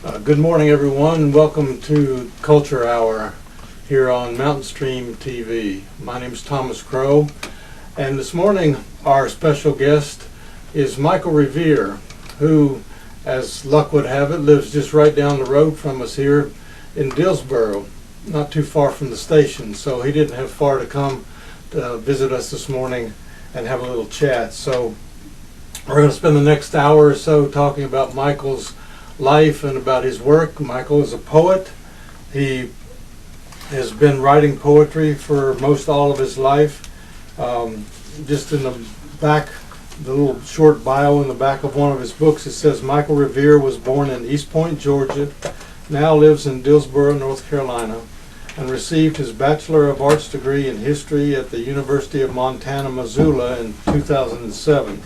Good morning, everyone. Welcome to Culture Hour here on Mountain Stream TV. My name is Thomas Crowe, and this morning our special guest is Michael Revere, who, as luck would have it, lives just right down the road from us here in Dillsboro, not too far from the station. So he didn't have far to come to visit us this morning and have a little chat. So we're going to spend the next hour or so talking about Michael's life and about his work. Michael is a poet. He has been writing poetry for most all of his life. Just in the back, the little short bio in the back of one of his books, it says Michael Revere was born in East Point, Georgia, now lives in Dillsboro, North Carolina, and received his Bachelor of Arts degree in history at the University of Montana, Missoula in 2007.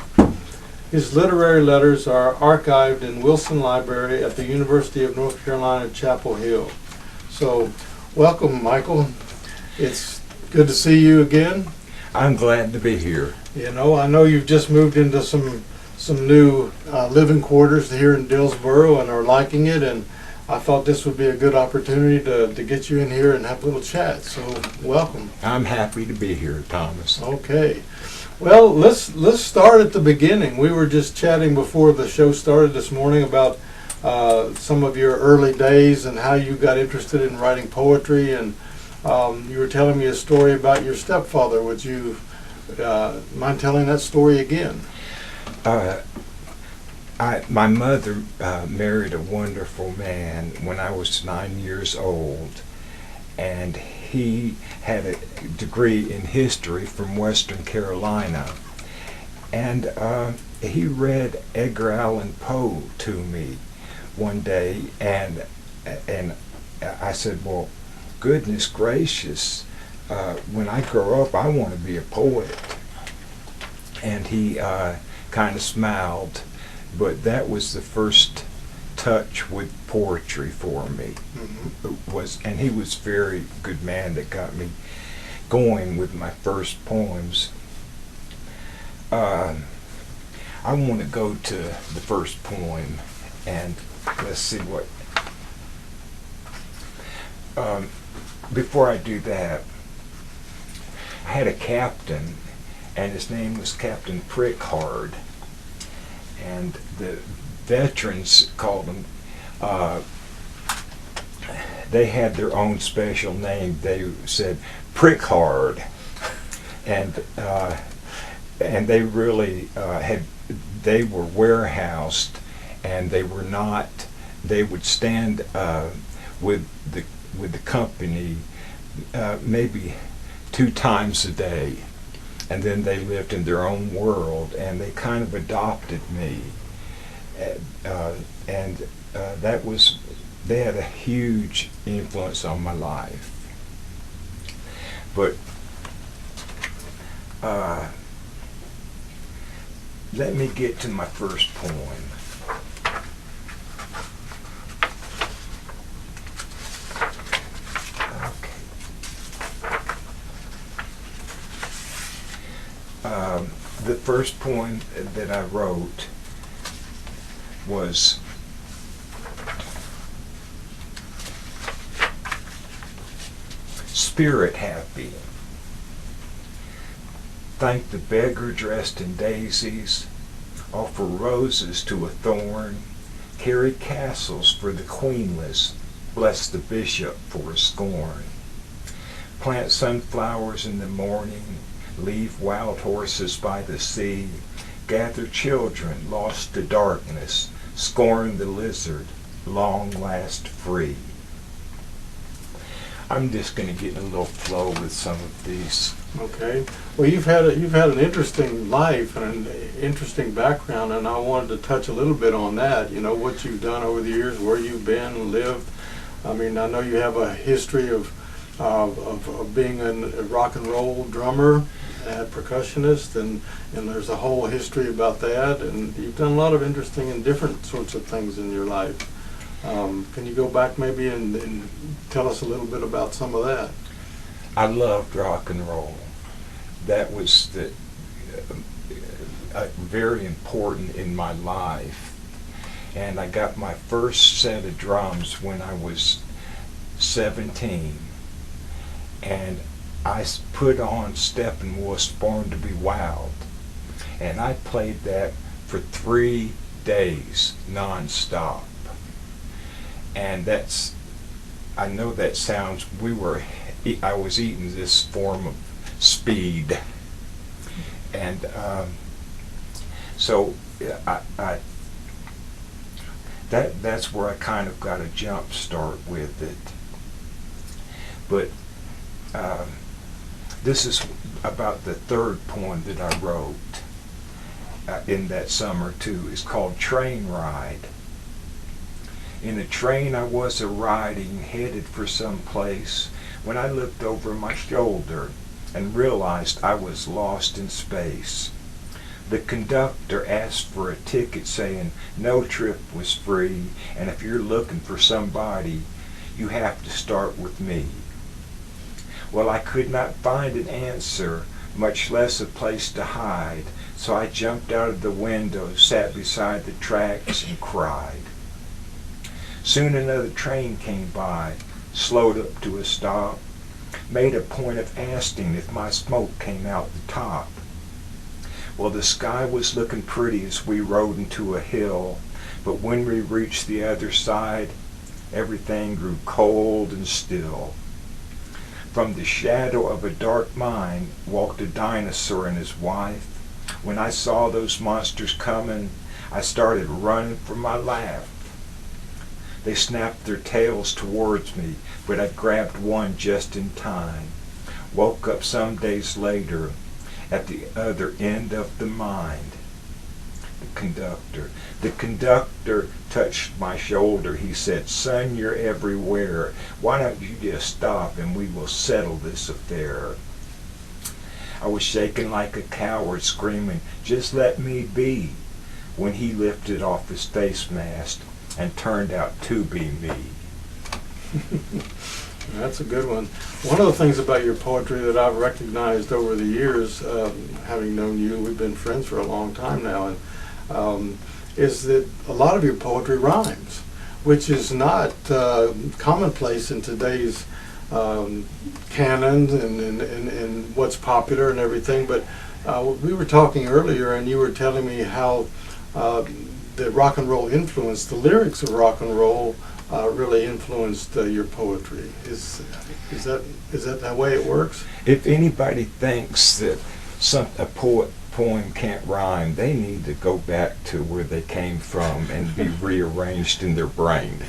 His literary letters are archived in Wilson Library at the University of North Carolina, Chapel Hill. So, welcome, Michael. It's good to see you again. I'm glad to be here. You know, I know you've just moved into some new living quarters here in Dillsboro and are liking it, and I thought this would be a good opportunity to get you in here and have a little chat. So, welcome. I'm happy to be here, Thomas. Okay. Well, let's start at the beginning. We were just chatting before the show started this morning about some of your early days and how you got interested in writing poetry, and you were telling me a story about your stepfather. Would you mind telling that story again? My mother married a wonderful man when I was 9 years old, and he had a degree in history from Western Carolina, and he read Edgar Allan Poe to me one day, and I said, well, goodness gracious, when I grow up I want to be a poet. And he kind of smiled, but that was the first touch with poetry for me. And he was a very good man that got me going with my first poems. I want to go to the first poem, and let's see what before I do that, I had a captain, and his name was Captain Prickhard, and the veterans called him, they had their own special name. They said Prickhard, and they really they were warehoused, and they would stand with the company maybe 2 times a day, and then they lived in their own world, and they kind of adopted me. They had a huge influence on my life. But let me get to my first poem. The first poem that I wrote was Spirit Happy. Thank the beggar dressed in daisies, offer roses to a thorn, carry castles for the queenless, bless the bishop for his scorn. Plant sunflowers in the morning, leave wild horses by the sea, gather children lost to darkness, scorn the lizard, long last free. I'm just going to get in a little flow with some of these. Okay. Well, you've had an interesting life and an interesting background, and I wanted to touch a little bit on that. You know, what you've done over the years, where you've been and lived. I mean, I know you have a history of being a rock and roll drummer, a percussionist, and there's a whole history about that. And you've done a lot of interesting and different sorts of things in your life. Can you go back maybe and tell us a little bit about some of that? I loved rock and roll. That was very important in my life. And I got my first set of drums when I was 17. And I put on Steppenwolf's Born to Be Wild. And I played that for 3 days non-stop. And that's, I know that sounds, I was eating this form of speed. And so that's where I kind of got a jump start with it. But this is about the third poem that I wrote in that summer too. It's called Train Ride. In a train I was a-riding, headed for some place, when I looked over my shoulder and realized I was lost in space. The conductor asked for a ticket saying no trip was free, and if you're looking for somebody, you have to start with me. Well, I could not find an answer, much less a place to hide, so I jumped out of the window, sat beside the tracks, and cried. Soon another train came by, slowed up to a stop, made a point of asking if my smoke came out the top. Well, the sky was looking pretty as we rode into a hill, but when we reached the other side, everything grew cold and still. From the shadow of a dark mine walked a dinosaur and his wife. When I saw those monsters coming, I started running for my life. They snapped their tails towards me, but I grabbed one just in time. Woke up some days later at the other end of the mine. The conductor touched my shoulder. He said, "Son, you're everywhere. Why don't you just stop and we will settle this affair?" I was shaking like a coward, screaming, "Just let me be," when he lifted off his face mask and turned out to be me. That's a good one. One of the things about your poetry that I've recognized over the years, having known you, we've been friends for a long time now, and is that a lot of your poetry rhymes, which is not commonplace in today's canon and what's popular and everything. But we were talking earlier, and you were telling me how the rock and roll influence, the lyrics of rock and roll, really influenced your poetry. Is that way it works? If anybody thinks that a poem can't rhyme, they need to go back to where they came from and be rearranged in their brain.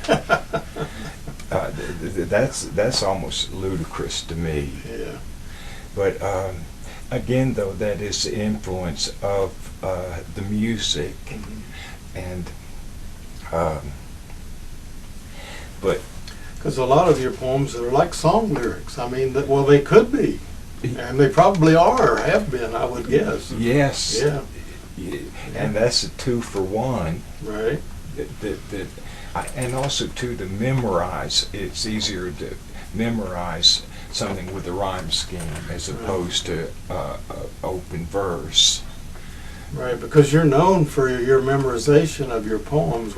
That's almost ludicrous to me. Yeah. But again, though, that is the influence of the music, and but because a lot of your poems are like song lyrics. I mean, well, they could be, and they probably are, or have been, I would guess. Yes. Yeah. And that's a 2-for-1. Right. And also too, to memorize. It's easier to memorize something with a rhyme scheme as opposed to open verse. Right, because you're known for your memorization of your poems.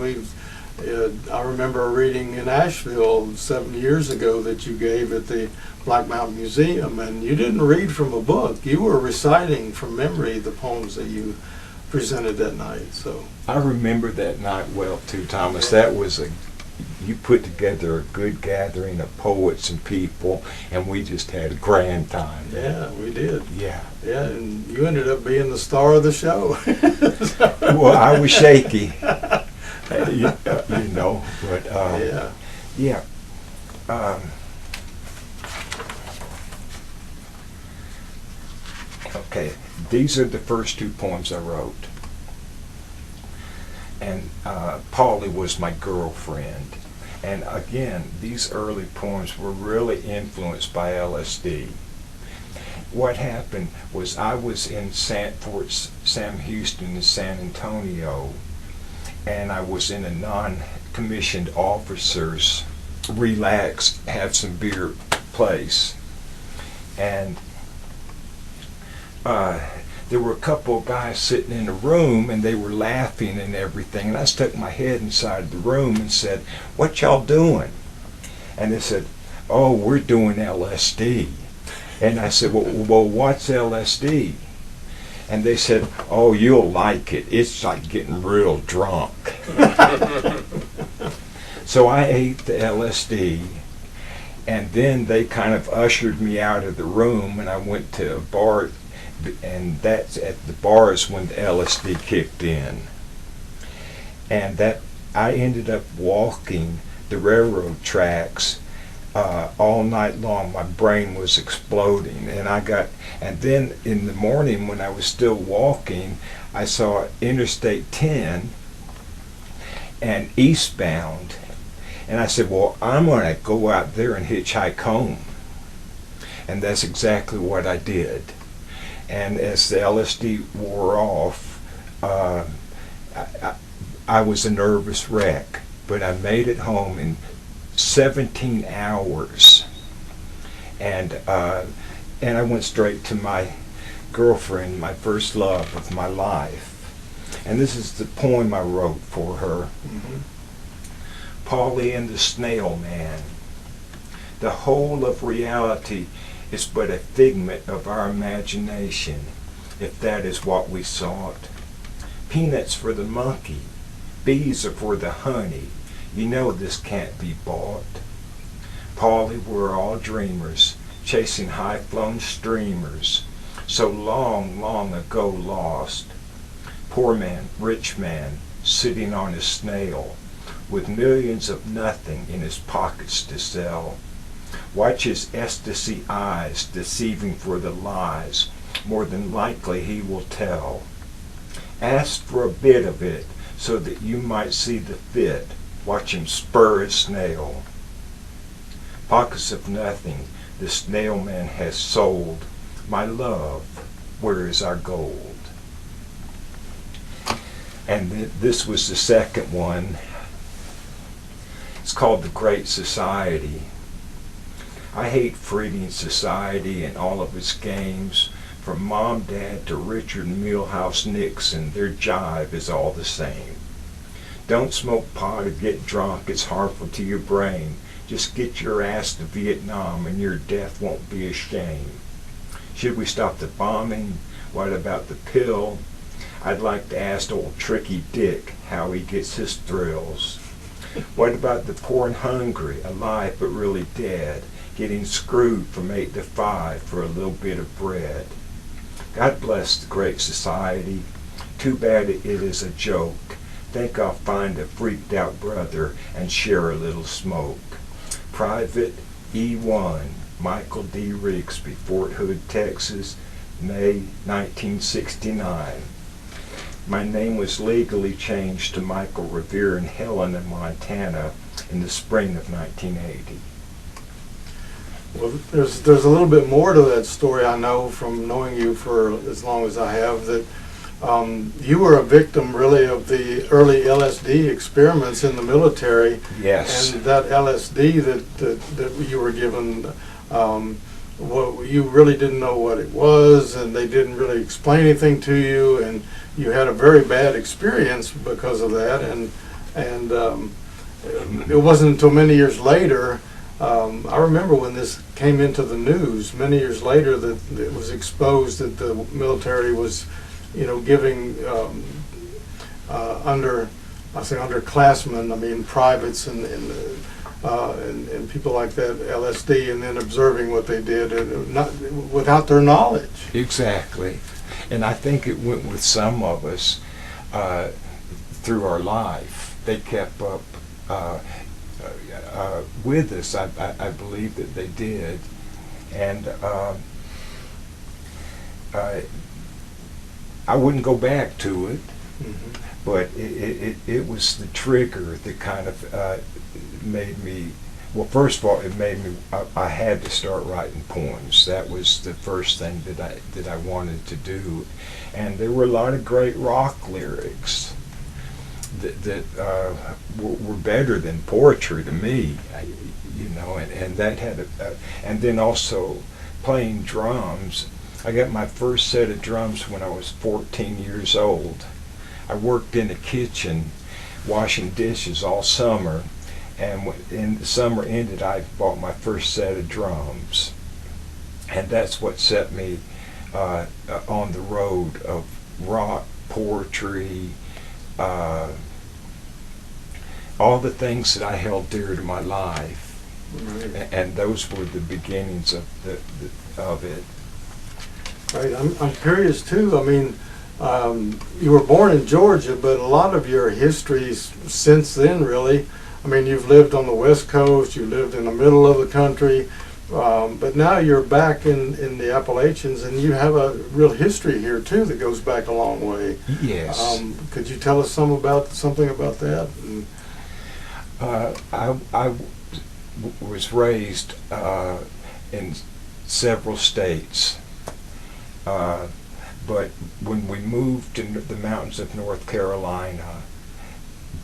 I remember reading in Asheville 7 years ago that you gave at the Black Mountain Museum, and you didn't read from a book. You were reciting from memory the poems that you presented that night. So I remember that night well too, Thomas. That was you put together a good gathering of poets and people, and we just had a grand time. Yeah, we did. Yeah. Yeah, and you ended up being the star of the show. Well, I was shaky. You know, but yeah. Okay, these are the first 2 poems I wrote, and Polly was my girlfriend, and again, these early poems were really influenced by LSD. What happened was I was in Fort Sam Houston in San Antonio, and I was in a non-commissioned officer's relax, have some beer place. And there were a couple of guys sitting in a room and they were laughing and everything. And I stuck my head inside the room and said, "What y'all doing?" And they said, "Oh, we're doing LSD." And I said, well, what's LSD? And they said, "Oh, you'll like it. It's like getting real drunk." So I ate the LSD, and then they kind of ushered me out of the room, and I went to a bar, and that's at the bars when the LSD kicked in. And that I ended up walking the railroad tracks all night long. My brain was exploding, and then in the morning when I was still walking, I saw Interstate 10 and eastbound, and I said, well, I'm going to go out there and hitchhike home. And that's exactly what I did. And as the LSD wore off, I was a nervous wreck, but I made it home in 17 hours. And I went straight to my girlfriend, my first love of my life. And this is the poem I wrote for her. Mm-hmm. Polly and the Snail Man. The whole of reality is but a figment of our imagination, if that is what we sought. Peanuts for the monkey, bees are for the honey. You know this can't be bought. Polly, we're all dreamers, chasing high-flown streamers, so long, long ago lost. Poor man, rich man, sitting on his snail, with millions of nothing in his pockets to sell. Watch his ecstasy eyes, deceiving for the lies, more than likely he will tell. Ask for a bit of it, so that you might see the fit. Watch him spur his snail. Pockets of nothing, the snail man has sold. My love, where is our gold? And this was the second one. It's called The Great Society. I hate Frieding Society and all of its games. From Mom, Dad to Richard and Milhouse Nixon, their jive is all the same. Don't smoke pot or get drunk, it's harmful to your brain. Just get your ass to Vietnam and your death won't be a shame. Should we stop the bombing? What about the pill? I'd like to ask old Tricky Dick how he gets his thrills. What about the poor and hungry, alive but really dead, getting screwed from 8 to 5 for a little bit of bread? God bless the Great Society. Too bad it is a joke. Think I'll find a freaked out brother and share a little smoke. Private E1, Michael D. Rigsby, Fort Hood, Texas, May 1969. My name was legally changed to Michael Revere in Helena, Montana in the spring of 1980. Well, there's a little bit more to that story. I know from knowing you for as long as I have that you were a victim really of the early LSD experiments in the military. Yes. And that LSD that you were given, you really didn't know what it was, and they didn't really explain anything to you, and you had a very bad experience because of that. And it wasn't until many years later. I remember when this came into the news many years later that it was exposed that the military was, giving underclassmen, I mean privates and people like that LSD, and then observing what they did and not without their knowledge. Exactly, and I think it went with some of us through our life. They kept up with us. I believe that they did, and I wouldn't go back to it, but it was the trigger that kind of made me. Well, first of all, it made me. I had to start writing poems. That was the first thing that I wanted to do, and there were a lot of great rock lyrics that were better than poetry to me, and that had and then also playing drums. I got my first set of drums when I was 14 years old. I worked in the kitchen washing dishes all summer, and when the summer ended, I bought my first set of drums. And that's what set me on the road of rock, poetry, all the things that I held dear to my life. Right. And those were the beginnings of of it. Right. I'm curious too. I mean, you were born in Georgia, but a lot of your history's since then, really. I mean, you've lived on the West Coast, you lived in the middle of the country, but now you're back in the Appalachians, and you have a real history here too that goes back a long way. Yes. Could you tell us something about that? I was raised in several states, but when we moved to the mountains of North Carolina,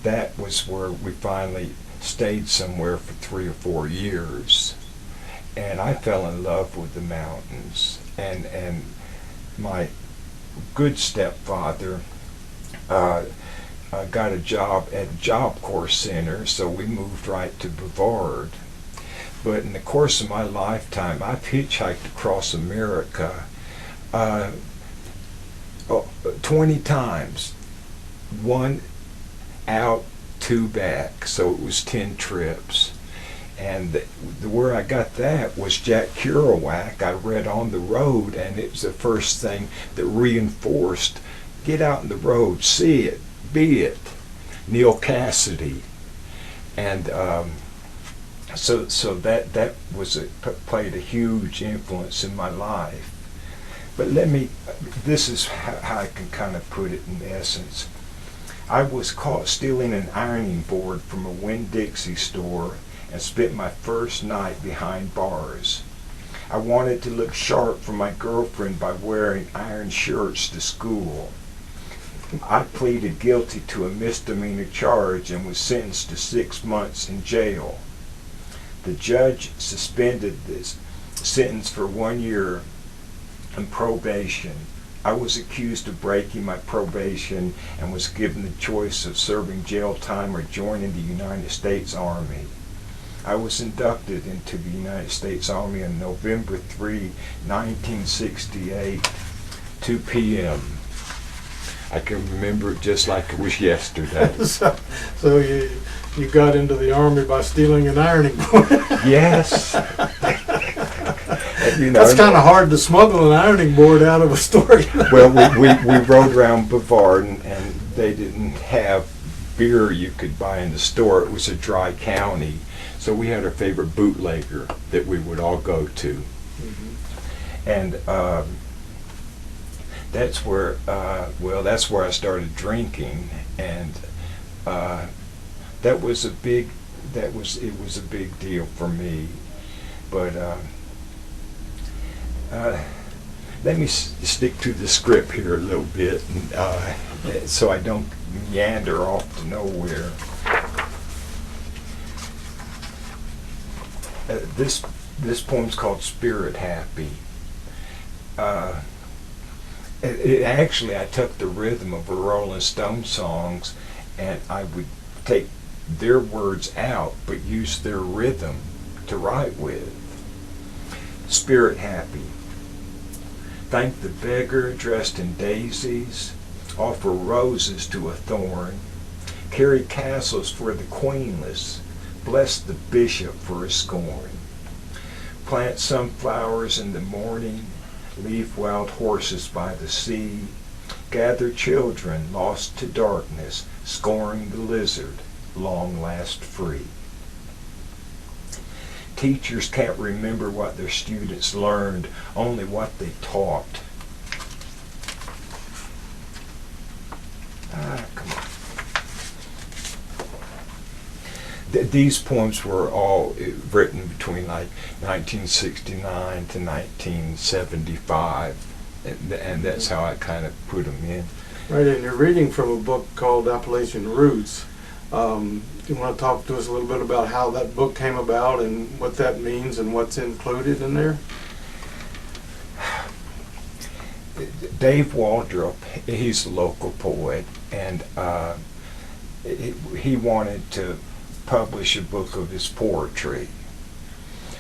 that was where we finally stayed somewhere for 3 or 4 years. And I fell in love with the mountains. And my good stepfather got a job at a Job Corps center, so we moved right to Brevard. But in the course of my lifetime, I've hitchhiked across America 20 times. One out, 2 back, so it was 10 trips. And where I got that was Jack Kerouac. I read On the Road, and it was the first thing that reinforced, get out on the road, see it, be it. Neil Cassidy. And so that was played a huge influence in my life. But this is how I can kind of put it in essence. I was caught stealing an ironing board from a Winn-Dixie store and spent my first night behind bars. I wanted to look sharp for my girlfriend by wearing iron shirts to school. I pleaded guilty to a misdemeanor charge and was sentenced to 6 months in jail. The judge suspended this sentence for 1 year on probation. I was accused of breaking my probation and was given the choice of serving jail time or joining the United States Army. I was inducted into the United States Army on November 3, 1968, 2 p.m. I can remember it just like it was yesterday. So you got into the Army by stealing an ironing board? Yes. That's kind of hard to smuggle an ironing board out of a store. Well, we rode around Brevard, and they didn't have beer you could buy in the store. It was a dry county. So we had our favorite bootlegger that we would all go to. Mm-hmm. And that's where I started drinking, and it was a big deal for me. But let me stick to the script here a little bit, and, so I don't meander off to nowhere. This poem's called Spirit Happy. Actually, I took the rhythm of the Rolling Stone songs, and I would take their words out, but use their rhythm to write with. Spirit Happy. Thank the beggar dressed in daisies, offer roses to a thorn, carry castles for the queenless, bless the bishop for his scorn. Plant sunflowers in the morning, leave wild horses by the sea, gather children lost to darkness, scoring the lizard, long last free. Teachers can't remember what their students learned, only what they taught. Come on. These poems were all written between like 1969 to 1975, and that's how I kind of put them in. Right, and you're reading from a book called Appalachian Roots. Do you want to talk to us a little bit about how that book came about and what that means and what's included in there? Dave Waldrop, he's a local poet, and he wanted to publish a book of his poetry.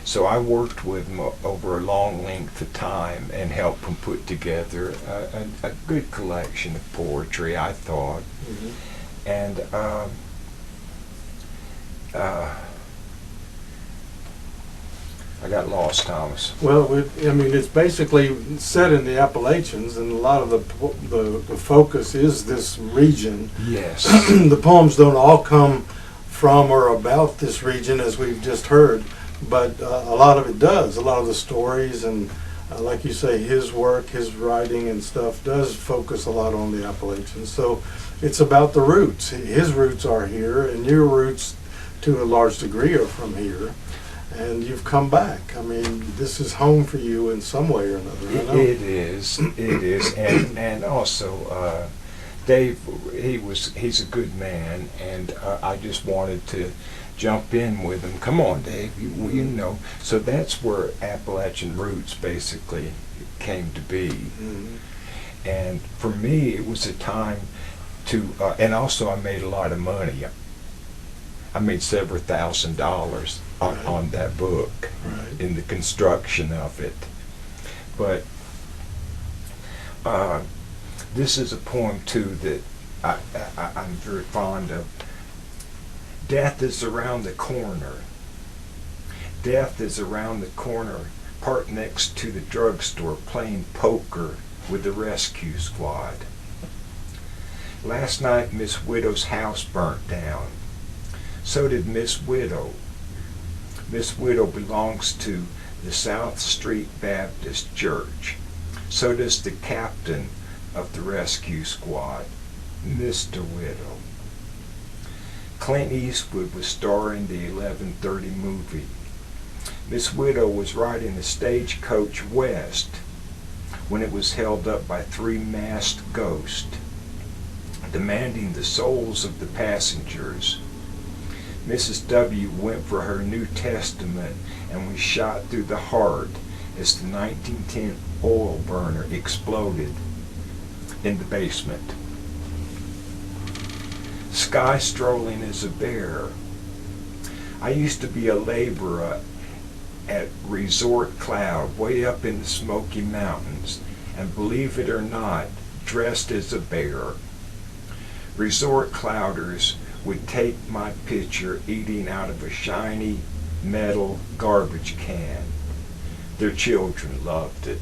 So I worked with him over a long length of time and helped him put together a good collection of poetry, I thought. Mm-hmm. And I got lost, Thomas. Well, I mean, it's basically set in the Appalachians, and a lot of the focus is this region. Yes. The poems don't all come from or about this region, as we've just heard, but a lot of it does. A lot of the stories and, like you say, his work, his writing and stuff does focus a lot on the Appalachians. So it's about the roots. His roots are here, and your roots, to a large degree, are from here. And you've come back. I mean, this is home for you in some way or another. It is, and also Dave. He's a good man, and I just wanted to jump in with him. Come on, Dave. You know. So that's where Appalachian Roots basically came to be. Mm-hmm. And for me, it was a time to, and also I made a lot of money. I made several $1,000s on that book, right, in the construction of it. But this is a poem too that I'm very fond of. Death is around the corner. Death is around the corner, parked next to the drugstore, playing poker with the rescue squad. Last night Miss Widow's house burnt down. So did Miss Widow. Miss Widow belongs to the South Street Baptist Church. So does the captain of the rescue squad, Mr. Widow. Clint Eastwood was starring the 11:30 movie. Miss Widow was riding the stagecoach west when it was held up by 3 masked ghosts, demanding the souls of the passengers. Mrs. W. went for her New Testament and was shot through the heart as the 1910 oil burner exploded in the basement. Sky strolling as a bear. I used to be a laborer at Resort Cloud, way up in the Smoky Mountains, and believe it or not, dressed as a bear. Resort Clouders would take my picture eating out of a shiny metal garbage can. Their children loved it.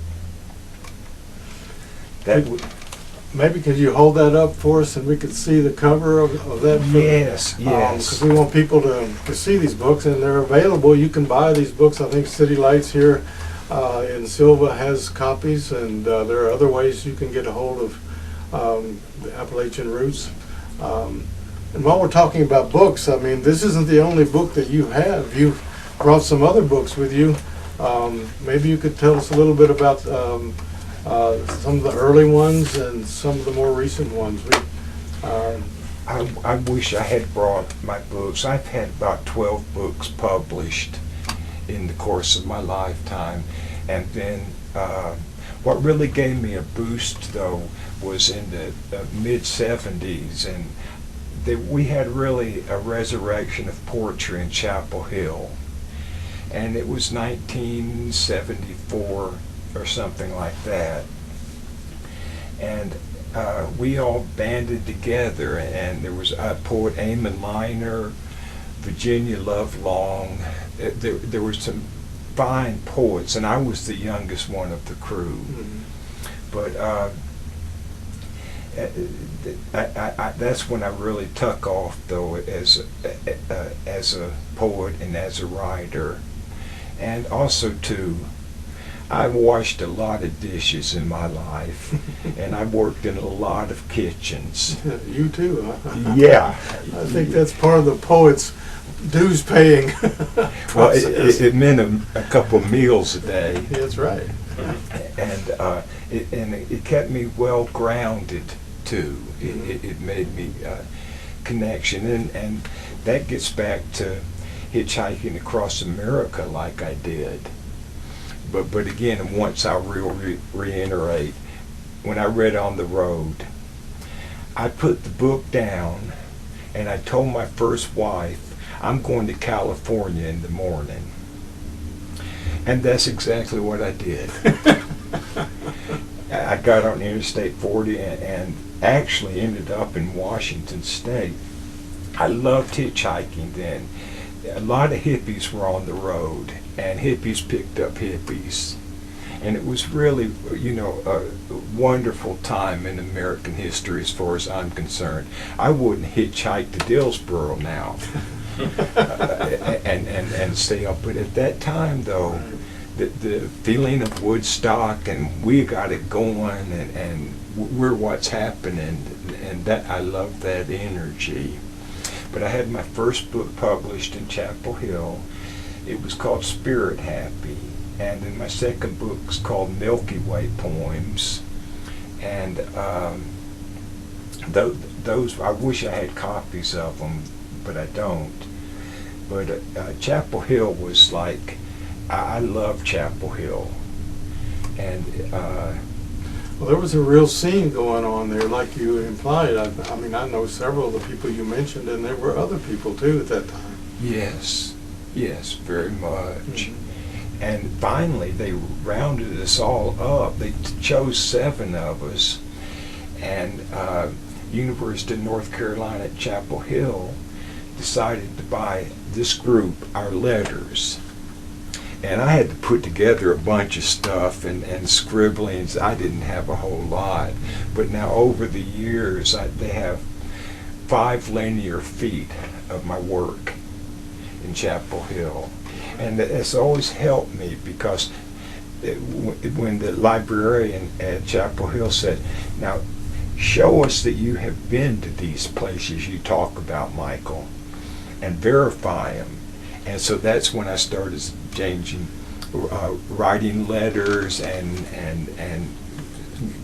Maybe could you hold that up for us and we could see the cover of that? Yes. Because we want people to see these books, and they're available. You can buy these books. I think City Lights here in Silva has copies, and there are other ways you can get a hold of the Appalachian Roots. And while we're talking about books, I mean, this isn't the only book that you have. You've brought some other books with you. Maybe you could tell us a little bit about some of the early ones and some of the more recent ones. I wish I had brought my books. I've had about 12 books published in the course of my lifetime. And then what really gave me a boost, though, was in the mid-'70s, and we had really a resurrection of poetry in Chapel Hill. And it was 1974 or something like that. And we all banded together, and there was poet Eamon Miner, Virginia Love Long. There were some fine poets, and I was the youngest one of the crew. Mm-hmm. But that's when I really took off, though, as a poet and as a writer. And also, too, I washed a lot of dishes in my life, and I worked in a lot of kitchens. You too, huh? Yeah. I think that's part of the poet's dues paying Well, it meant a couple meals a day. That's right. And it kept me well grounded too. It made me connection, and that gets back to hitchhiking across America like I did. But again, once I reiterate, when I read On the Road. I put the book down and I told my first wife, I'm going to California in the morning. And that's exactly what I did. I got on Interstate 40 and actually ended up in Washington State. I loved hitchhiking then. A lot of hippies were on the road, and hippies picked up hippies. And it was really, a wonderful time in American history as far as I'm concerned. I wouldn't hitchhike to Dillsboro now and stay up. But at that time, though, the feeling of Woodstock and we got it going and we're what's happening, and that I love that energy. But I had my first book published in Chapel Hill. It was called Spirit Happy. And then my second book is called Milky Way Poems. And those, I wish I had copies of them, but I don't. But Chapel Hill was like, I love Chapel Hill. And well, there was a real scene going on there, like you implied. I mean, I know several of the people you mentioned, and there were other people too at that time. Yes, very much. Mm-hmm. And finally, they rounded us all up. They chose 7 of us, and University of North Carolina at Chapel Hill decided to buy this group our letters. And I had to put together a bunch of stuff and scribblings. I didn't have a whole lot. But now over the years, they have 5 linear feet of my work in Chapel Hill. And it's always helped me because when the librarian at Chapel Hill said, now show us that you have been to these places you talk about, Michael, and verify them. And so that's when I started writing letters and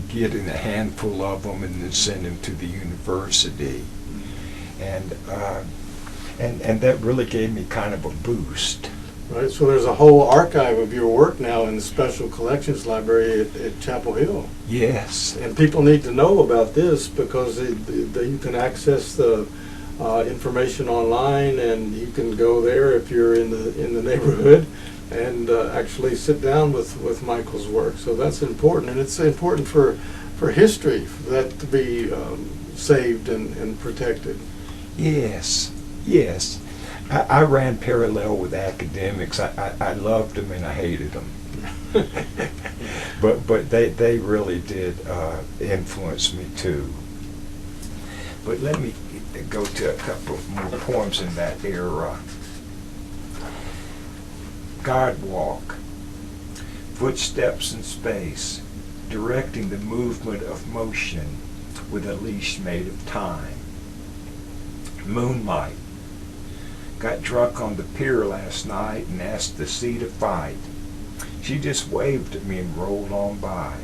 getting a handful of them and then send them to the university. And that really gave me kind of a boost. Right, so there's a whole archive of your work now in the Special Collections Library at Chapel Hill. Yes. And people need to know about this because you can access the information online, and you can go there if you're in the neighborhood and actually sit down with Michael's work. So that's important, and it's important for history for that to be saved and protected. Yes. I ran parallel with academics. I loved them and I hated them. but they really did influence me too. But let me go to a couple more poems in that era. God walk, footsteps in space, directing the movement of motion with a leash made of time. Moonlight, got drunk on the pier last night and asked the sea to fight. She just waved at me and rolled on by.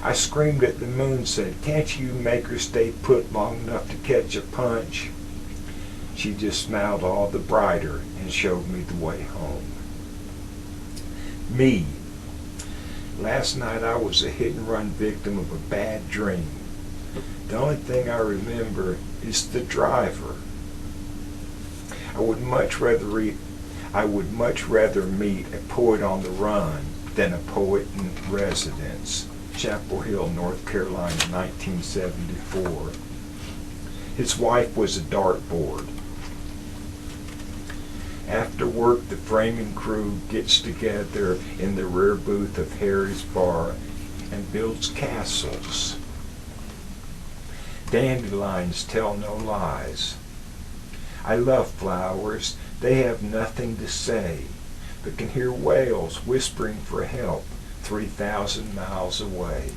I screamed at the moon, said, can't you make her stay put long enough to catch a punch? She just smiled all the brighter and showed me the way home. Me. Last night I was a hit-and-run victim of a bad dream. The only thing I remember is the driver. I would much rather meet a poet on the run than a poet in residence. Chapel Hill, North Carolina, 1974. His wife was a dartboard. After work, the framing crew gets together in the rear booth of Harry's Bar and builds castles. Dandelions tell no lies. I love flowers. They have nothing to say, but can hear whales whispering for help 3,000 miles away.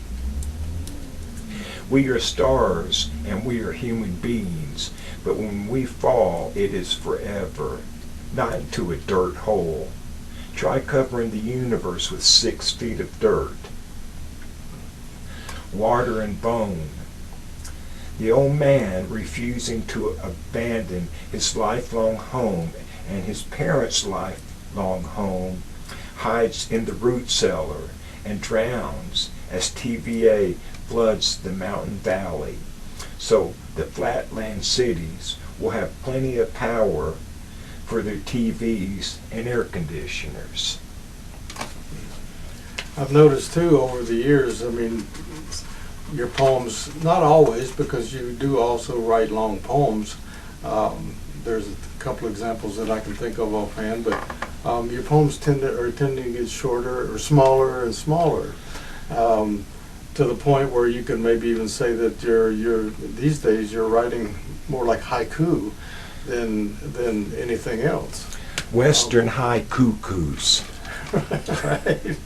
We are stars and we are human beings, but when we fall, it is forever, not into a dirt hole. Try covering the universe with 6 feet of dirt. Water and bone. The old man refusing to abandon his lifelong home and his parents' lifelong home hides in the root cellar and drowns as TVA floods the mountain valley. So the flatland cities will have plenty of power for their TVs and air conditioners. I've noticed too over the years, I mean, your poems, not always, because you do also write long poems. There's a couple examples that I can think of offhand, but your poems tend to get shorter or smaller and smaller, to the point where you can maybe even say that you're these days you're writing more like haiku than anything else. Western high cuckoos. Right.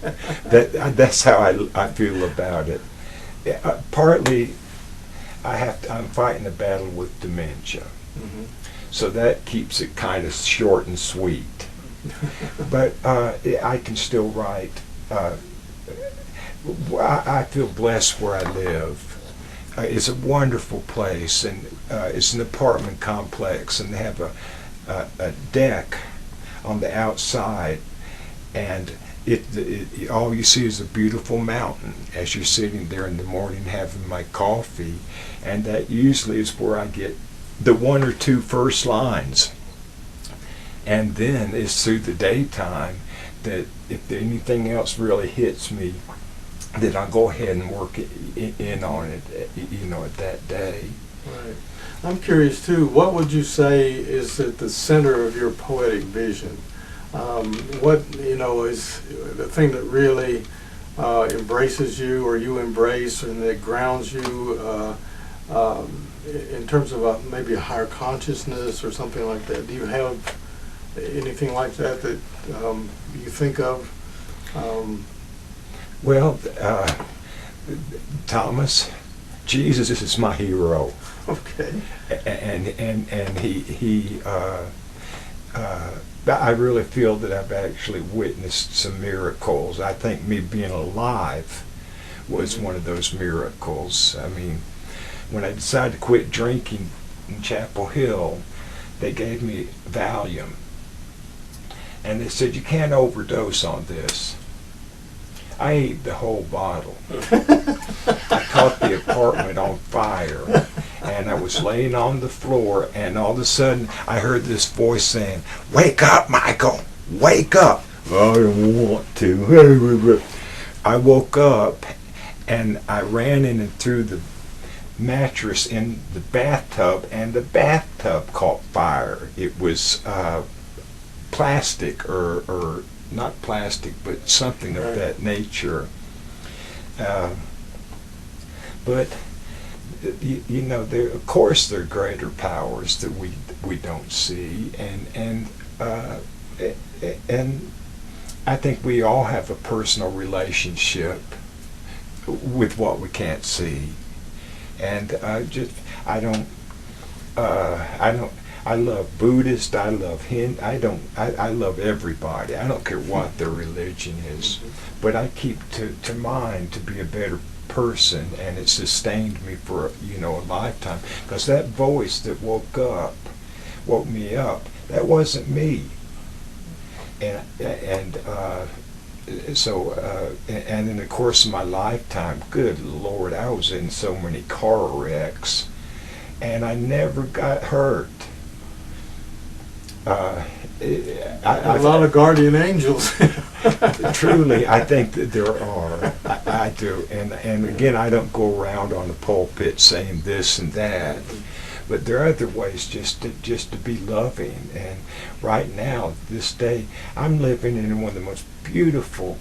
That's how I feel about it. Partly, I'm fighting a battle with dementia, so that keeps it kind of short and sweet. But I can still write. I feel blessed where I live. It's a wonderful place, and it's an apartment complex, and they have a deck on the outside, and all you see is a beautiful mountain as you're sitting there in the morning having my coffee, and that usually is where I get the one or two first lines. And then it's through the daytime that if anything else really hits me, that I'll go ahead and work in on it, at that day. Right. I'm curious too, what would you say is at the center of your poetic vision? What, is the thing that really embraces you, or you embrace, and that grounds you in terms of maybe a higher consciousness or something like that? Do you have anything like that you think of? Well, Thomas, Jesus is my hero. Okay. And he I really feel that I've actually witnessed some miracles. I think me being alive was one of those miracles. I mean, when I decided to quit drinking in Chapel Hill, they gave me Valium. And they said, you can't overdose on this. I ate the whole bottle. I caught the apartment on fire, and I was laying on the floor, and all of a sudden I heard this voice saying, "Wake up, Michael, wake up." I don't want to. I woke up, and I ran in and threw the mattress in the bathtub, and the bathtub caught fire. It was plastic or not plastic, but something of that nature. But there, of course, there are greater powers that we don't see, and I think we all have a personal relationship with what we can't see, and I love Buddhist, I love Hindu, I love everybody. I don't care what their religion is, but I keep to mind to be a better person, and it sustained me for a lifetime, because that voice that woke me up, that wasn't me. And in the course of my lifetime, good Lord, I was in so many car wrecks, and I never got hurt. A lot of guardian angels. Truly, I think that there are. I do, and again, I don't go around on the pulpit saying this and that, but there are other ways just to be loving. And right now, this day, I'm living in one of the most beautiful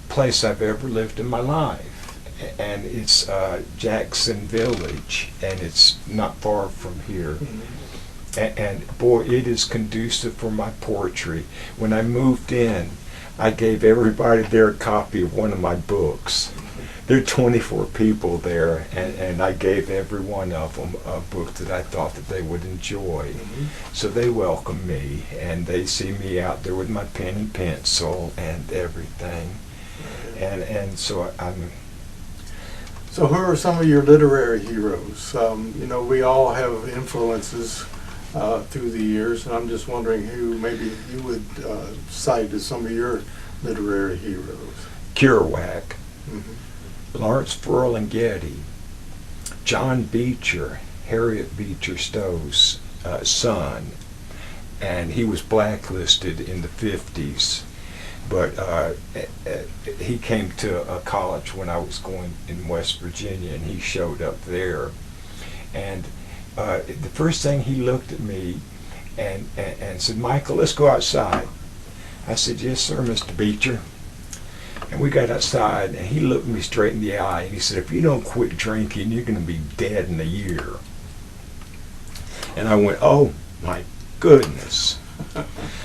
places I've ever lived in my life, and it's Jackson Village, and it's not far from here. And boy, it is conducive for my poetry. When I moved in, I gave everybody there a copy of one of my books. There are 24 people there, and I gave every one of them a book that I thought that they would enjoy. So they welcome me, and they see me out there with my pen and pencil and everything. And so I'm... So who are some of your literary heroes? We all have influences through the years, and I'm just wondering who maybe you would cite as some of your literary heroes. Kerouac. Lawrence Ferlinghetti, John Beecher, Harriet Beecher Stowe's son, and he was blacklisted in the 50s. But he came to a college when I was going in West Virginia, and he showed up there. And the first thing he looked at me and said, "Michael, let's go outside." I said, "Yes, sir, Mr. Beecher." And we got outside, and he looked me straight in the eye, and he said, "If you don't quit drinking, you're going to be dead in a year." And I went, "Oh, my goodness."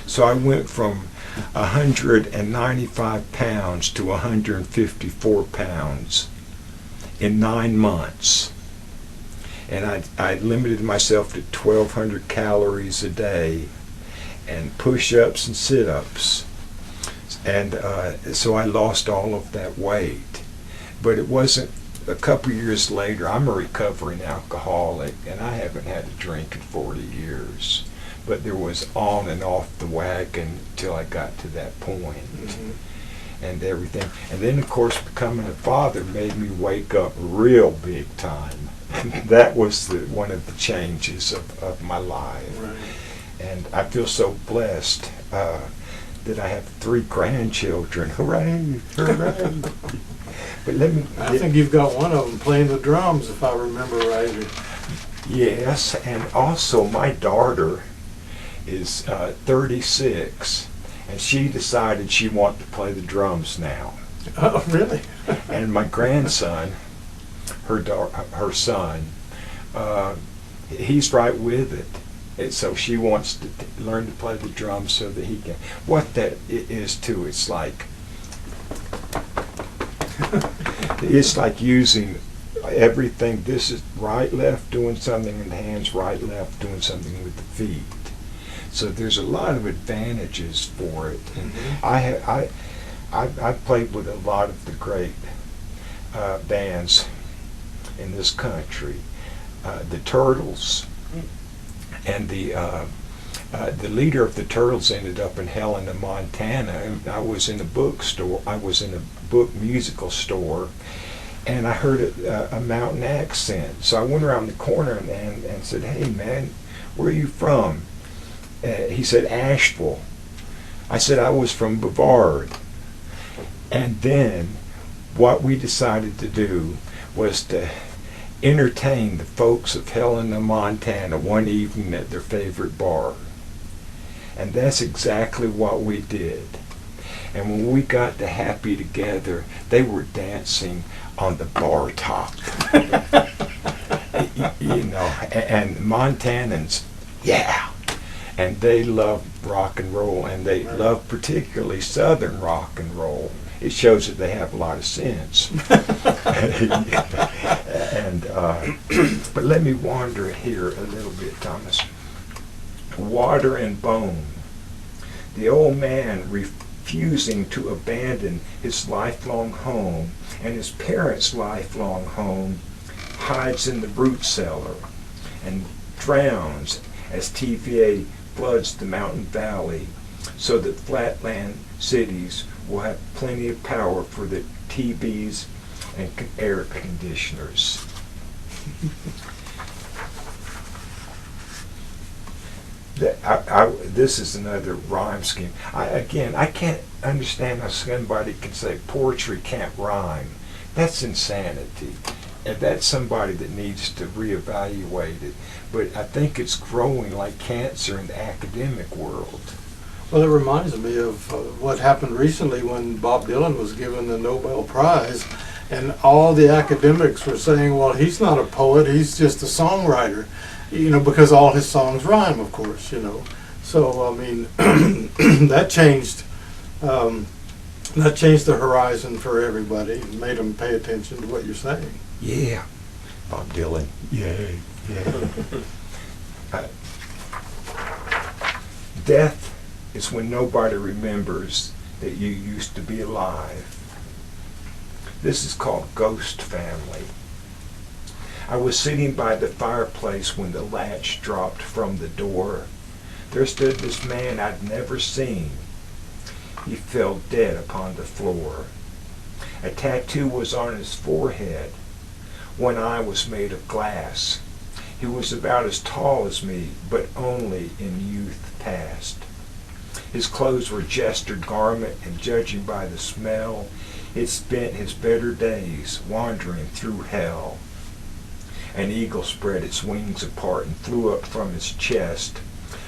So I went from 195 pounds to 154 pounds in 9 months. And I limited myself to 1,200 calories a day and push-ups and sit-ups. And so I lost all of that weight. But it wasn't a couple years later. I'm a recovering alcoholic, and I haven't had a drink in 40 years. But there was on and off the wagon till I got to that point. And everything. And then, of course, becoming a father made me wake up real big time. That was one of the changes of my life. Right. And I feel so blessed that I have 3 grandchildren. Hooray! Hooray! But I think you've got one of them playing the drums, if I remember right. Yes, and also my daughter is 36, and she decided she wanted to play the drums now. Oh, really? And my grandson, her son, he's right with it. And so she wants to learn to play the drums so that he can. What that is too, it's like using everything. This is right, left, doing something in the hands, right, left, doing something with the feet. So there's a lot of advantages for it. And I've played with a lot of the great bands in this country, the Turtles, and the leader of the Turtles ended up in Helena, Montana. And I was in a bookstore. I was in a book musical store, and I heard a mountain accent. So I went around the corner and said, "Hey, man, where are you from?" He said, "Asheville." I said, "I was from Brevard." And then what we decided to do was to entertain the folks of Helena, Montana one evening at their favorite bar. And that's exactly what we did. And when we got to Happy Together, they were dancing on the bar top. You know, and Montanans, yeah. And they love rock and roll, and they love particularly Southern rock and roll. It shows that they have a lot of sense. And but let me wander here a little bit, Thomas. Water and Bone. The old man refusing to abandon his lifelong home and his parents' lifelong home hides in the root cellar and drowns as TVA floods the mountain valley so that flatland cities will have plenty of power for the TVs and air conditioners. This is another rhyme scheme. I can't understand how somebody can say poetry can't rhyme. That's insanity. And that's somebody that needs to reevaluate it. But I think it's growing like cancer in the academic world. Well, it reminds me of what happened recently when Bob Dylan was given the Nobel Prize, and all the academics were saying, well, he's not a poet, he's just a songwriter, you know, because all his songs rhyme, of course, you know. So, I mean, that changed the horizon for everybody and made them pay attention to what you're saying. Yeah, Bob Dylan. Yeah. Death is when nobody remembers that you used to be alive. This is called Ghost Family. I was sitting by the fireplace when the latch dropped from the door. There stood this man I'd never seen. He fell dead upon the floor. A tattoo was on his forehead. One eye was made of glass. He was about as tall as me, but only in youth past. His clothes were gestured garment, and judging by the smell, he'd spent his better days wandering through hell. An eagle spread its wings apart and flew up from his chest,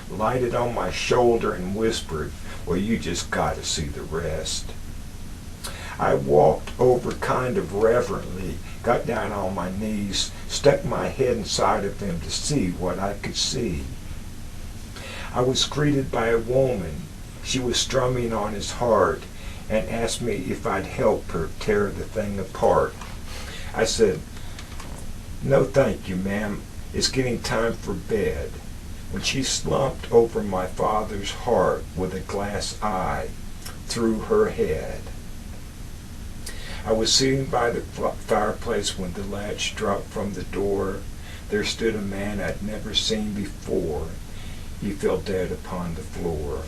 lighted on my shoulder and whispered, "Well, you just gotta see the rest." I walked over kind of reverently, got down on my knees, stuck my head inside of him to see what I could see. I was greeted by a woman. She was strumming on his heart and asked me if I'd help her tear the thing apart. I said, "No thank you, ma'am. It's getting time for bed," when she slumped over my father's heart with a glass eye through her head. I was sitting by the fireplace when the latch dropped from the door. There stood a man I'd never seen before. He fell dead upon the floor.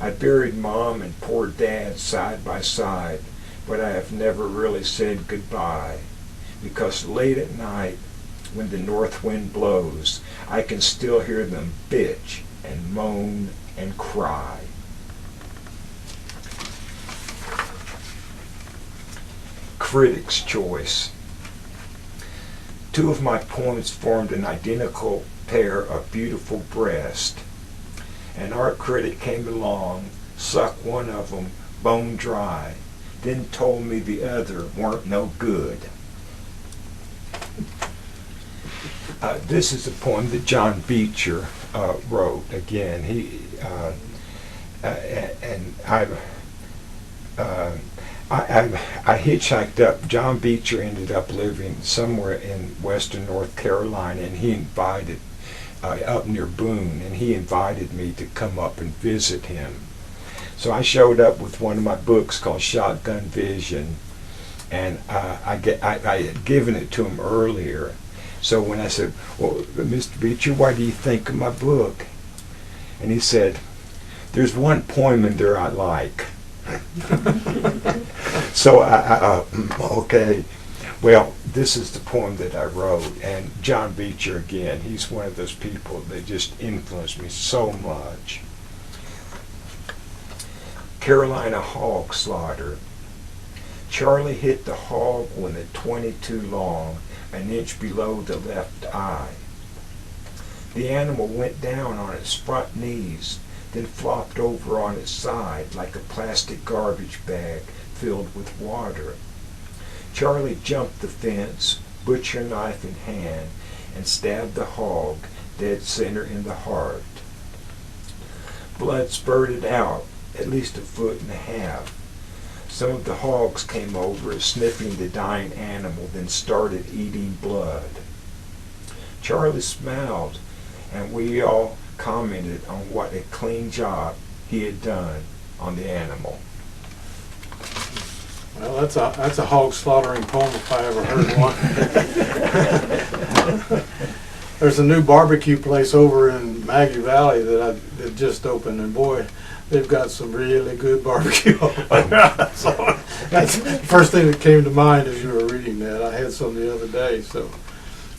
I buried Mom and poor Dad side by side, but I have never really said goodbye, because late at night, when the north wind blows, I can still hear them bitch and moan and cry. Critic's Choice. Two of my poems formed an identical pair of beautiful breasts. An art critic came along, sucked one of them bone dry, then told me the other weren't no good. This is a poem that John Beecher wrote. Again, I hitchhiked up. John Beecher ended up living somewhere in western North Carolina, and he invited, up near Boone, and he invited me to come up and visit him. So I showed up with one of my books called Shotgun Vision, and I had given it to him earlier. So when I said, "Well, Mr. Beecher, what do you think of my book?" And he said, "There's one poem in there I like." So okay. Well, this is the poem that I wrote, and John Beecher, again, he's one of those people that just influenced me so much. Carolina hog slaughter. Charlie hit the hog with a .22 long, an inch below the left eye. The animal went down on its front knees, then flopped over on its side like a plastic garbage bag filled with water. Charlie jumped the fence, butcher knife in hand, and stabbed the hog dead center in the heart. Blood spurted out, at least 1.5 feet. Some of the hogs came over, sniffing the dying animal, then started eating blood. Charlie smiled, and we all commented on what a clean job he had done on the animal. Well, that's a hog slaughtering poem if I ever heard one. There's a new barbecue place over in Maggie Valley that just opened, and boy, they've got some really good barbecue. So that's the first thing that came to mind as you were reading that. I had some the other day, so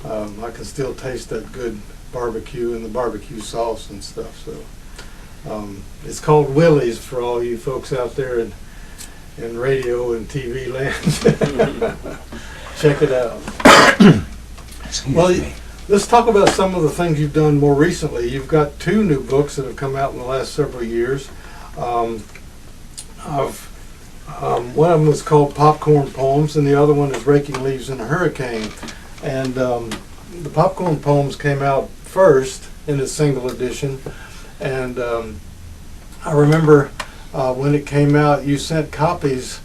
I can still taste that good barbecue and the barbecue sauce and stuff. So it's called Willie's for all you folks out there in radio and TV land. Check it out. Well, let's talk about some of the things you've done more recently. You've got 2 new books that have come out in the last several years. One of them was called Popcorn Poems, and the other one is Raking Leaves in a Hurricane. And the Popcorn Poems came out first in a single edition, and I remember when it came out, you sent copies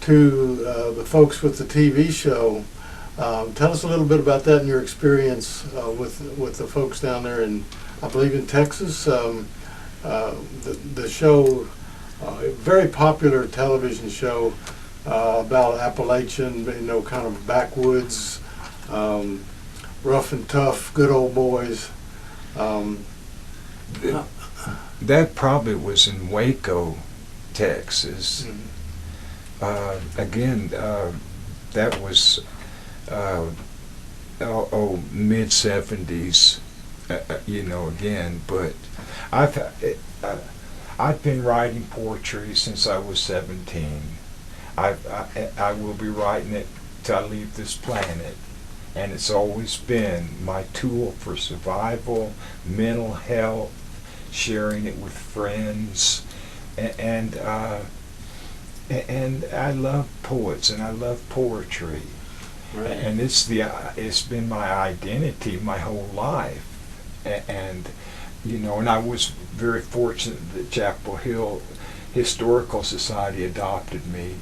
to the folks with the TV show. Tell us a little bit about that and your experience with the folks down there in, I believe, in Texas. The show, a very popular television show about Appalachian, kind of backwoods, rough and tough, good old boys. That probably was in Waco, Texas. Again, that was mid '70s. Again, but I've uh, I've been writing poetry since I was 17. I will be writing it till I leave this planet, and it's always been my tool for survival, mental health, sharing it with friends, and I love poets and I love poetry, Right. and it's been my identity my whole life, and and I was very fortunate that Chapel Hill Historical Society adopted me,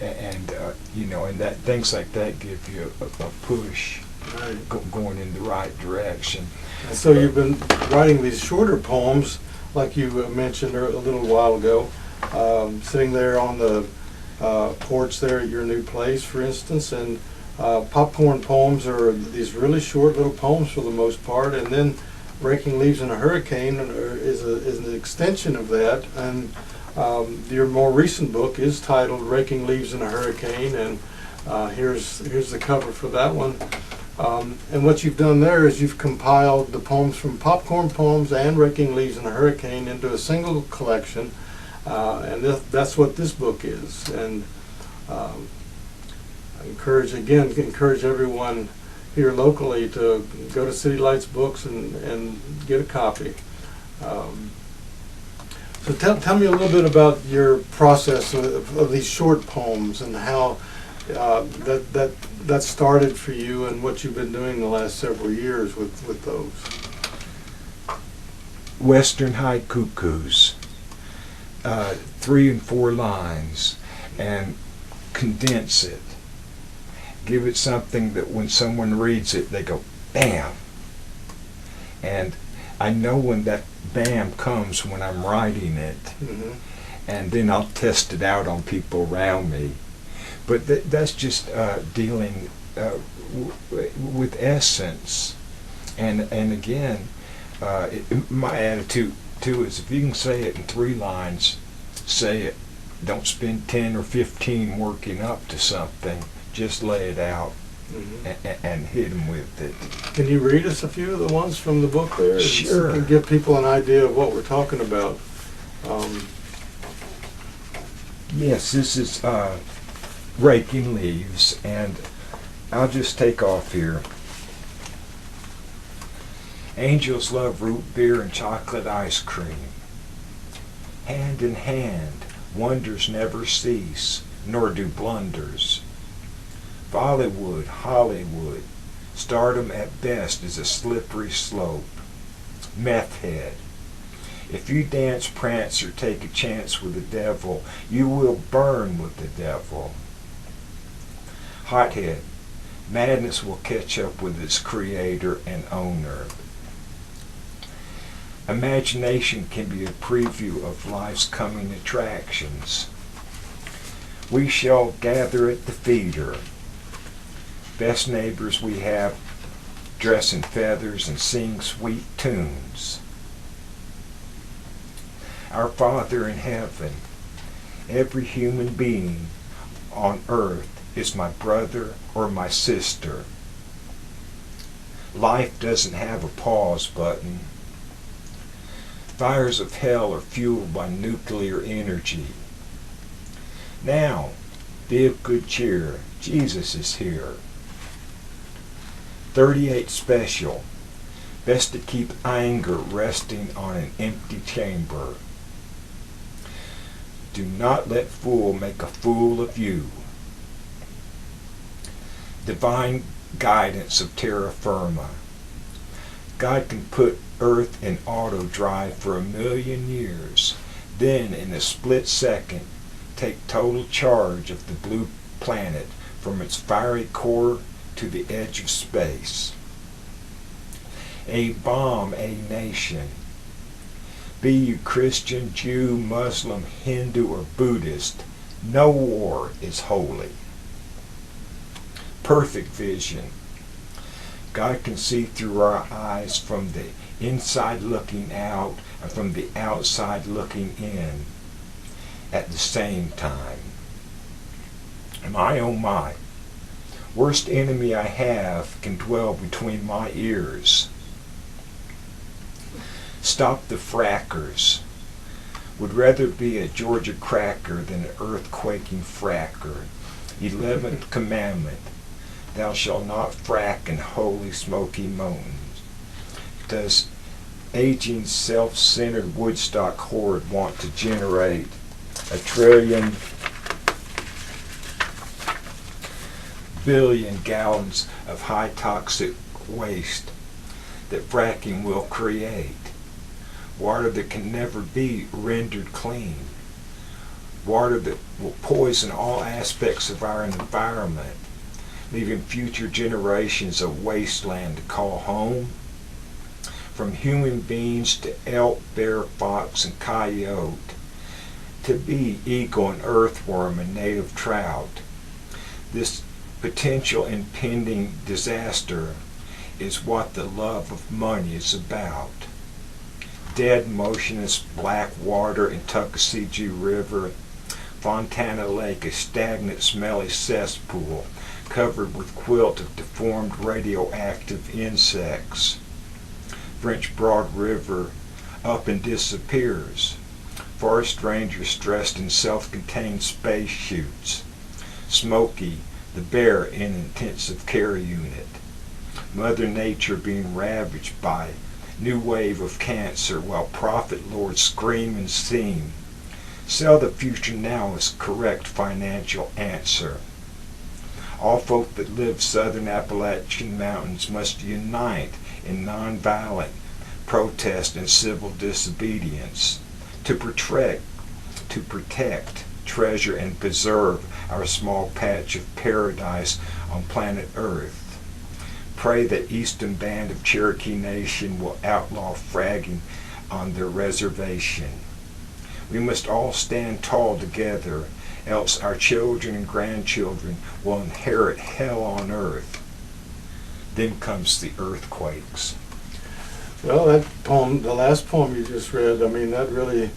and and that things like that give you a push Right. going in the right direction. And so you've been writing these shorter poems, like you mentioned a little while ago, sitting there on the porch there at your new place, for instance, and popcorn poems are these really short little poems for the most part, and then Raking Leaves in a Hurricane is an extension of that, and your more recent book is titled Raking Leaves in a Hurricane, and here's the cover for that one. And what you've done there is you've compiled the poems from Popcorn Poems and Raking Leaves in a Hurricane into a single collection, and that's what this book is. And I encourage everyone here locally to go to City Lights Books and get a copy. So tell me a little bit about your process of these short poems and how that started for you and what you've been doing the last several years with those. Western High Cuckoos, 3 and 4 lines, and condense it. Give it something that when someone reads it, they go, bam. And I know when that bam comes when I'm writing it, Mm-hmm. and then I'll test it out on people around me. But that's just dealing with essence. And again, my attitude too is if you can say it in 3 lines, say it. Don't spend 10 or 15 working up to something. Just lay it out. Mm-hmm. And hit them with it. Can you read us a few of the ones from the book there? Sure. And give people an idea of what we're talking about. Yes, this is Raking Leaves, and I'll just take off here. Angels love root beer and chocolate ice cream. Hand in hand, wonders never cease, nor do blunders. Bollywood, Hollywood, stardom at best is a slippery slope. Meth head. If you dance, prance, or take a chance with the devil, you will burn with the devil. Hothead. Madness will catch up with its creator and owner. Imagination can be a preview of life's coming attractions. We shall gather at the feeder. Best neighbors we have dress in feathers and sing sweet tunes. Our Father in heaven, every human being on earth is my brother or my sister. Life doesn't have a pause button. Fires of hell are fueled by nuclear energy. Now, be of good cheer. Jesus is here. 38 special. Best to keep anger resting on an empty chamber. Do not let fool make a fool of you. Divine guidance of terra firma. God can put Earth in auto drive for 1,000,000 years, then in a split second take total charge of the blue planet from its fiery core to the edge of space. A bomb a nation. Be you Christian, Jew, Muslim, Hindu, or Buddhist, no war is holy. Perfect vision. God can see through our eyes from the inside looking out and from the outside looking in at the same time. My oh my, worst enemy I have can dwell between my ears. Stop the frackers. Would rather be a Georgia cracker than an earthquaking fracker. 11th commandment, thou shalt not frack in holy smoky moans. Does aging self-centered Woodstock horde want to generate a trillion billion gallons of high toxic waste that fracking will create? Water that can never be rendered clean. Water that will poison all aspects of our environment, leaving future generations a wasteland to call home. From human beings to elk, bear, fox, and coyote, to bee, eagle, and earthworm and native trout. This potential impending disaster is what the love of money is about. Dead, motionless black water in Tuckasegee River, Fontana Lake, a stagnant, smelly cesspool covered with quilt of deformed radioactive insects. French Broad River up and disappears. Forest rangers dressed in self-contained space suits. Smokey, the bear in intensive care unit. Mother Nature being ravaged by new wave of cancer while prophet lords scream and sing. Sell the future now is correct financial answer. All folk that live southern Appalachian mountains must unite in nonviolent protest and civil disobedience to protect, treasure, and preserve our small patch of paradise on planet Earth. Pray that Eastern Band of Cherokee Nation will outlaw fragging on their reservation. We must all stand tall together, else our children and grandchildren will inherit hell on earth. Then comes the earthquakes. Well, that poem, the last poem you just read, I mean, that really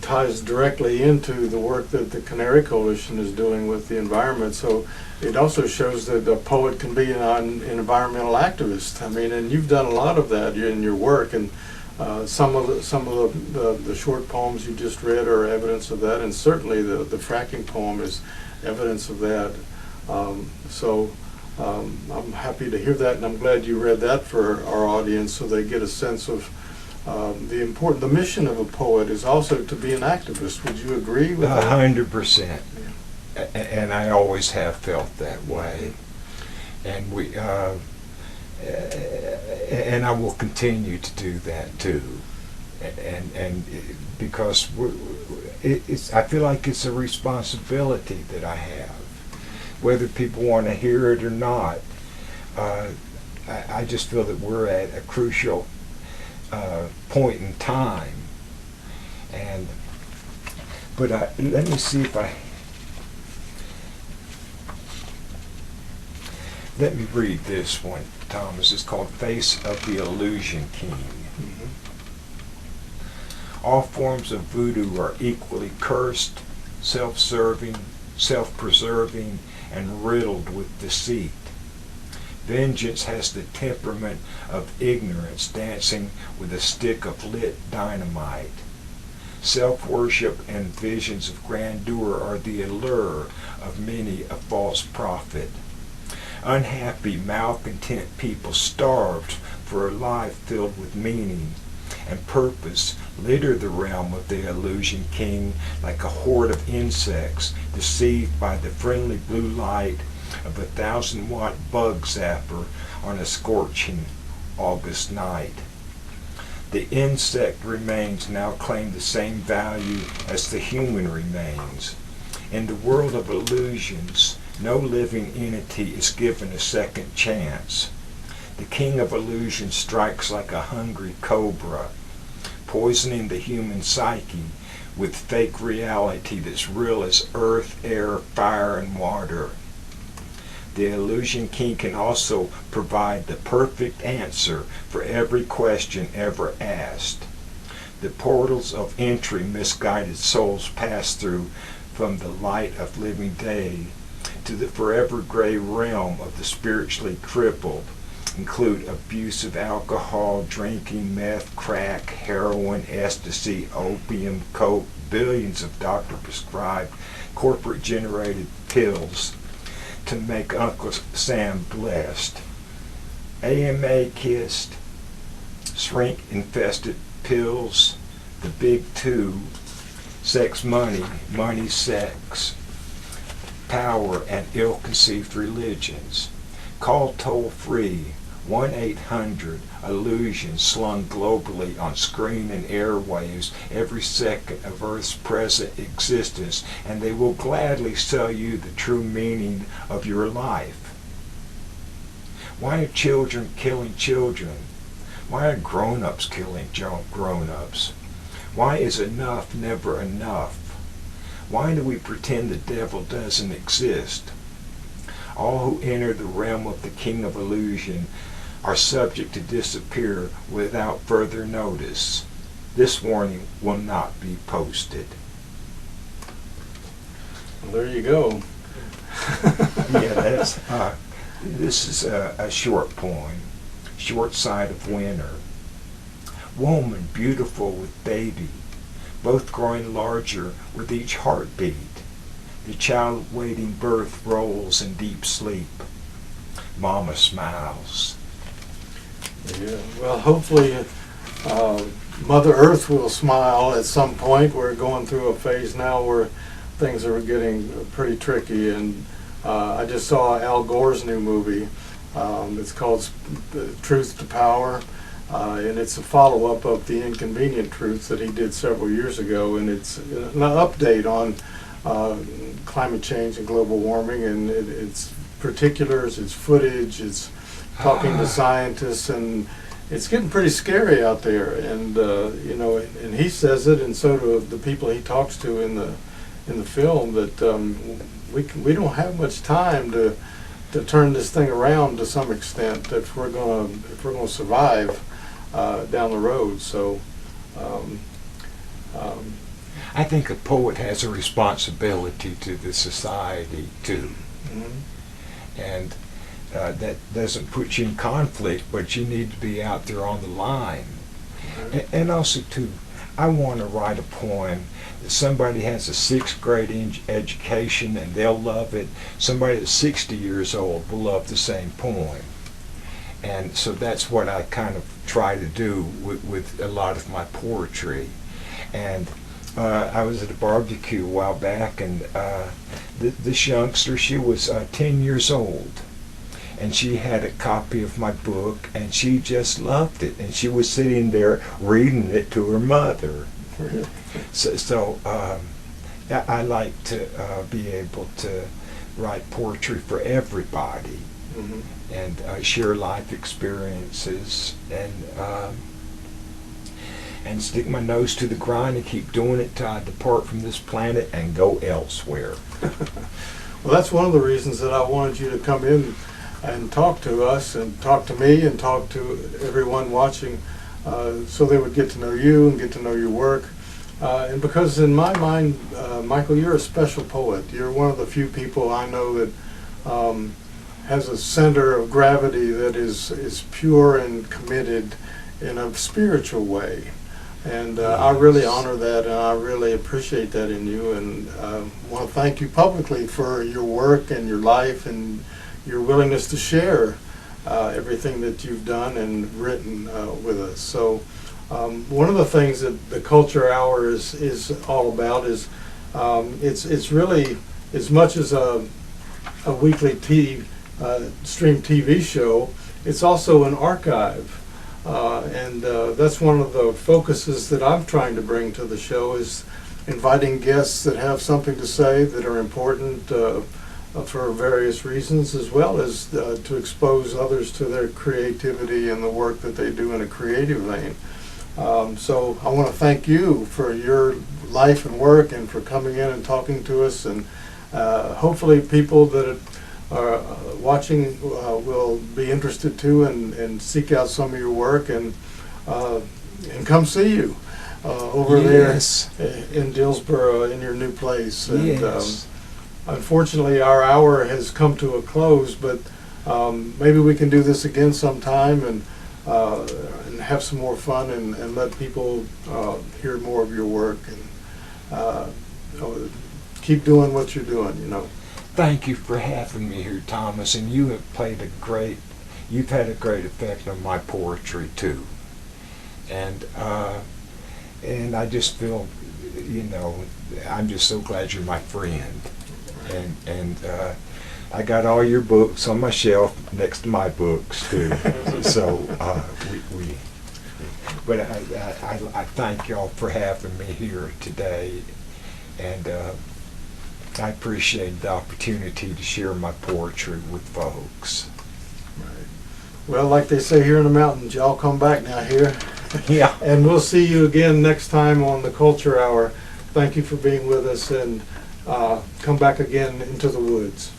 ties directly into the work that the Canary Coalition is doing with the environment. So it also shows that a poet can be an environmental activist. I mean, and you've done a lot of that in your work, and some of the short poems you just read are evidence of that, and certainly the fracking poem is evidence of that. I'm happy to hear that, and I'm glad you read that for our audience so they get a sense of the mission of a poet is also to be an activist. Would you agree with that? 100%. And I always have felt that way. And and I will continue to do that too. And because I feel like it's a responsibility that I have. Whether people want to hear it or not, I just feel that we're at a crucial point in time. But let me see if let me read this one, Thomas. It's called Face of the Illusion King. Mm-hmm. All forms of voodoo are equally cursed, self-serving, self-preserving, and riddled with deceit. Vengeance has the temperament of ignorance dancing with a stick of lit dynamite. Self-worship and visions of grandeur are the allure of many a false prophet. Unhappy, malcontent people starved for a life filled with meaning and purpose litter the realm of the illusion king like a horde of insects deceived by the friendly blue light of a 1,000-watt bug zapper on a scorching August night. The insect remains now claim the same value as the human remains. In the world of illusions, no living entity is given a second chance. The king of illusion strikes like a hungry cobra, poisoning the human psyche with fake reality that's real as earth, air, fire, and water. The illusion king can also provide the perfect answer for every question ever asked. The portals of entry misguided souls pass through from the light of living day to the forever gray realm of the spiritually crippled include abuse of alcohol, drinking, meth, crack, heroin, ecstasy, opium, coke, billions of doctor-prescribed, corporate-generated pills to make Uncle Sam blessed. AMA kissed, shrink-infested pills, the big two, sex, money, money, sex, power, and ill-conceived religions. Call toll-free 1-800-ILLUSION, slung globally on screen and airwaves every second of Earth's present existence, and they will gladly sell you the true meaning of your life. Why are children killing children? Why are grown-ups killing grown-ups? Why is enough never enough? Why do we pretend the devil doesn't exist? All who enter the realm of the King of Illusion are subject to disappear without further notice. This warning will not be posted. Well, there you go. Yeah, this is a short poem. Short side of winter. Woman beautiful with baby, both growing larger with each heartbeat. The child waiting birth rolls in deep sleep. Mama smiles. Yeah. Well, hopefully Mother Earth will smile at some point. We're going through a phase now where things are getting pretty tricky, and I just saw Al Gore's new movie. It's called Truth to Power, and it's a follow-up of The Inconvenient Truth that he did several years ago, and it's an update on climate change and global warming, and it's particulars, it's footage, it's talking to scientists, and it's getting pretty scary out there. And and he says it, and so do the people he talks to in the film, that we don't have much time to turn this thing around to some extent if we're gonna survive down the road. So. I think a poet has a responsibility to the society too. Mm-hmm. And that doesn't put you in conflict, but you need to be out there on the line. Right. And also too, I want to write a poem that somebody has a 6th grade education and they'll love it. Somebody that's 60 years old will love the same poem. And so that's what I kind of try to do with a lot of my poetry. And I was at a barbecue a while back, and this youngster, she was 10 years old, and she had a copy of my book, and she just loved it, and she was sitting there reading it to her mother. So I like to be able to write poetry for everybody. Mm-hmm. And share life experiences, and stick my nose to the grind and keep doing it till I depart from this planet and go elsewhere. Well, that's one of the reasons that I wanted you to come in and talk to us and talk to me and talk to everyone watching, so they would get to know you and get to know your work. And because in my mind, Michael, you're a special poet. You're one of the few people I know that has a center of gravity that is pure and committed in a spiritual way. And I really honor that, and I really appreciate that in you, and want to thank you publicly for your work and your life and your willingness to share everything that you've done and written with us. So one of the things that the Culture Hour is all about is it's really, as much as a weekly stream TV show, it's also an archive. And that's one of the focuses that I'm trying to bring to the show, is inviting guests that have something to say that are important for various reasons, as well as to expose others to their creativity and the work that they do in a creative vein. So I want to thank you for your life and work and for coming in and talking to us, and hopefully people that are watching will be interested too, and seek out some of your work and come see you over Yes. there in Dillsboro in your new place. And, Yes. unfortunately, our hour has come to a close, but maybe we can do this again sometime and have some more fun and let people hear more of your work and keep doing what you're doing, you know. Thank you for having me here, Thomas, and you have you've had a great effect on my poetry too. And I just feel, you know, I'm just so glad you're my friend. And I got all your books on my shelf next to my books too. So but I thank y'all for having me here today, and I appreciate the opportunity to share my poetry with folks. Right. Well, like they say here in the mountains, y'all come back now here. Yeah. And we'll see you again next time on the Culture Hour. Thank you for being with us, and come back again into the woods.